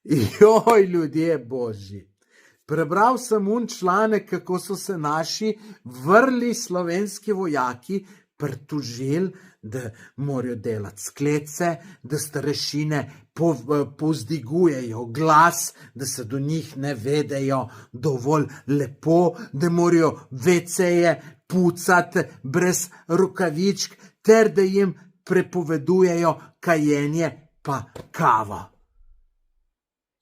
Joj, ljudje božji. Prebral sem članek, kako so se naši vrli slovenski vojaki pritožili, da morajo delati sklece, da starešine povzdigujejo glas, da se do njih ne vedejo dovolj lepo, da morajo WC-je pucati brez rokavičk, ter da jim prepovedujejo kajenje pa kavo.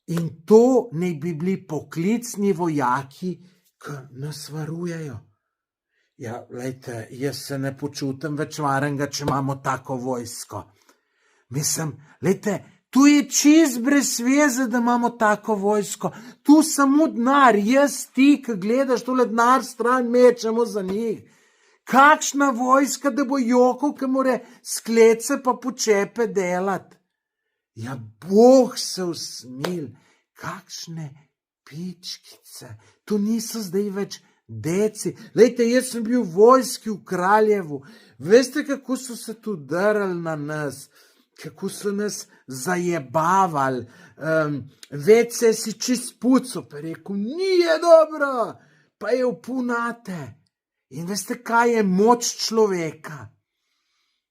In to naj bi bili poklicni vojaki, ki nas varujejo. Ja, glejte, jaz se ne počutim več varnega, če imamo tako vojsko. Mislim, glejte, tu je čist brez veze, da imamo tako vojsko. Tu samo denar, jaz ti, ki gledaš tole denar stran, mečemo za njih. Kakšna vojska, da bo jokal, ki mora sklece pa počepe delati. Ja, Bog se usmil, kakšne pičkice, to niso zdaj več deci. Lejte, jaz sem bil v vojski v Kraljevu, veste, kako so se tu drali na nas, kako so nas zajebavali, WC si čist puco, pa rekel, nije dobro, pa je upunate. In veste, kaj je moč človeka?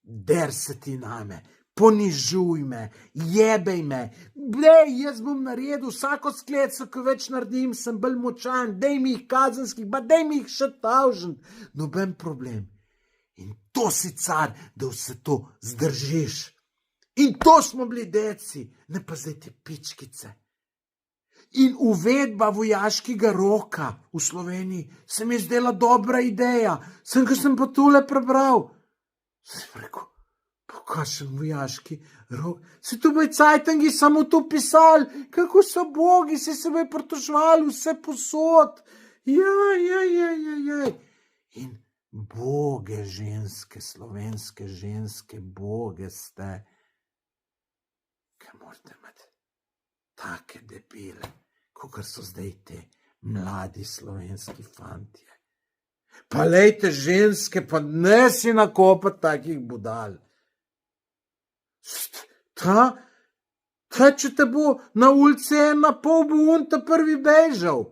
Der se ti name. Ponižuj me, jebej me, jaz bom naredil vsako skleco, ko več naredim, sem bolj močan, daj mi jih kazenskih, daj mi jih še tavžen, noben problem. In to si car, da vse to zdržiš. In to smo bili deci, ne pa zdaj te pičkice. In uvedba vojaškega roka v Sloveniji se mi je zdela dobra ideja, ko sem pa tole prebral. Sem rekel, kakšen vojaški rok. Se tu bi cajtangi samo tu pisali, kako so bogi, se bi pritoževali vse posod. Jaj. In boge ženske, slovenske ženske, boge ste, kaj morate imeti take debile, kakor so zdaj te mladi slovenski fantje. Pa lejte ženske, pa ne si nakopati takih budal. Če te bo na ulici na pol, bo on ta prvi bežal.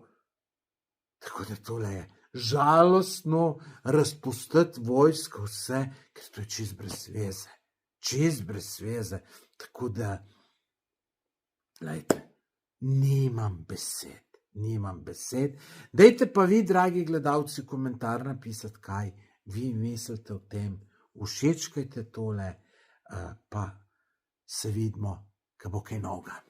Tako da tole je žalostno razpustiti vojsko vse, ker to je čist brez veze. Čist brez veze. Tako da, lejte, nimam besed. Dajte pa vi, dragi gledalci, komentar napisati, kaj vi mislite o tem. Všečkajte tole, pa se vidimo, ko bo kaj novega.